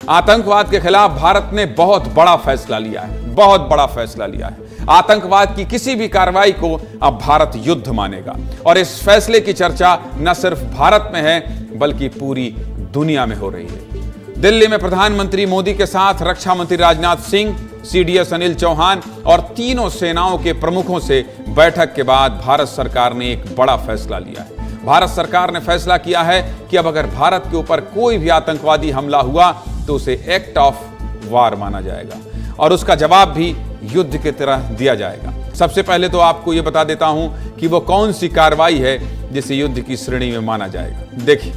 आतंकवाद के खिलाफ भारत ने बहुत बड़ा फैसला लिया है, बहुत बड़ा फैसला लिया है। आतंकवाद की किसी भी कार्रवाई को अब भारत युद्ध मानेगा और इस फैसले की चर्चा न सिर्फ भारत में है बल्कि पूरी दुनिया में हो रही है। दिल्ली में प्रधानमंत्री मोदी के साथ रक्षा मंत्री राजनाथ सिंह, सीडीएस अनिल चौहान और तीनों सेनाओं के प्रमुखों से बैठक के बाद भारत सरकार ने एक बड़ा फैसला लिया है। भारत सरकार ने फैसला किया है कि अब अगर भारत के ऊपर कोई भी आतंकवादी हमला हुआ तो उसे एक्ट ऑफ वार माना जाएगा और उसका जवाब भी युद्ध की तरह दिया जाएगा। सबसे पहले तो आपको यह बता देता हूं कि वो कौन सी कार्रवाई है जिसे युद्ध की श्रेणी में माना जाएगा। देखिए,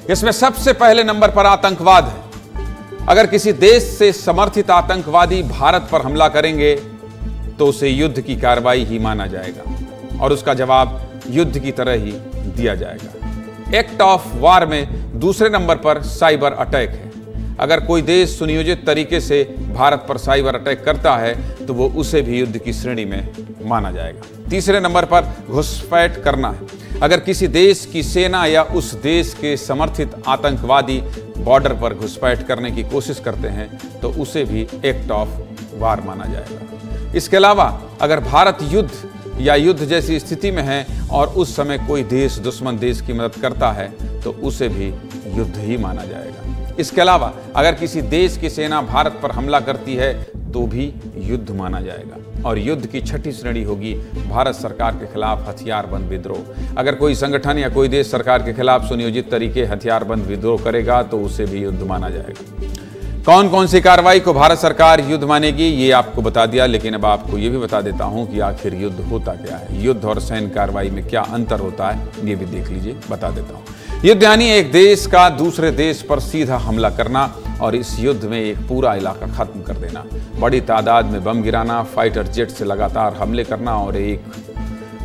इसमें सबसे पहले नंबर पर आतंकवाद है। अगर किसी देश से समर्थित आतंकवादी भारत पर हमला करेंगे तो उसे युद्ध की कार्रवाई ही माना जाएगा और उसका जवाब युद्ध की तरह ही दिया जाएगा। एक्ट ऑफ वार में दूसरे नंबर पर साइबर अटैक है। अगर कोई देश सुनियोजित तरीके से भारत पर साइबर अटैक करता है तो वो उसे भी युद्ध की श्रेणी में माना जाएगा। तीसरे नंबर पर घुसपैठ करना है। अगर किसी देश की सेना या उस देश के समर्थित आतंकवादी बॉर्डर पर घुसपैठ करने की कोशिश करते हैं तो उसे भी एक्ट ऑफ वार माना जाएगा। इसके अलावा अगर भारत युद्ध या युद्ध जैसी स्थिति में है और उस समय कोई देश दुश्मन देश की मदद करता है तो उसे भी युद्ध ही माना जाएगा। इसके अलावा अगर किसी देश की सेना भारत पर हमला करती है तो भी युद्ध माना जाएगा और युद्ध की छठी श्रेणी होगी भारत सरकार के खिलाफ हथियारबंद विद्रोह। अगर कोई संगठन या कोई देश सरकार के खिलाफ सुनियोजित तरीके हथियारबंद विद्रोह करेगा तो उसे भी युद्ध माना जाएगा। कौन कौन सी कार्रवाई को भारत सरकार युद्ध मानेगी ये आपको बता दिया, लेकिन अब आपको ये भी बता देता हूं कि आखिर युद्ध होता क्या है। युद्ध और सैन्य कार्रवाई में क्या अंतर होता है ये भी देख लीजिए, बता देता हूं। युद्ध यानी एक देश का दूसरे देश पर सीधा हमला करना और इस युद्ध में एक पूरा इलाका खत्म कर देना, बड़ी तादाद में बम गिराना, फाइटर जेट से लगातार हमले करना और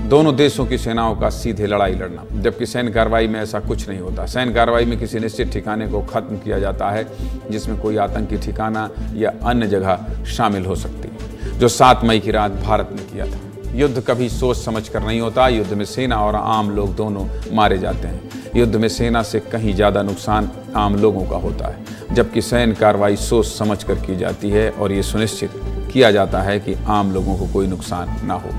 दोनों देशों की सेनाओं का सीधे लड़ाई लड़ना। जबकि सैन्य कार्रवाई में ऐसा कुछ नहीं होता। सैन्य कार्रवाई में किसी निश्चित ठिकाने को खत्म किया जाता है जिसमें कोई आतंकी ठिकाना या अन्य जगह शामिल हो सकती है, जो 7 मई की रात भारत ने किया था। युद्ध कभी सोच समझ कर नहीं होता। युद्ध में सेना और आम लोग दोनों मारे जाते हैं। युद्ध में सेना से कहीं ज़्यादा नुकसान आम लोगों का होता है, जबकि सैन्य कार्रवाई सोच समझ कर की जाती है और ये सुनिश्चित किया जाता है कि आम लोगों को कोई नुकसान ना हो।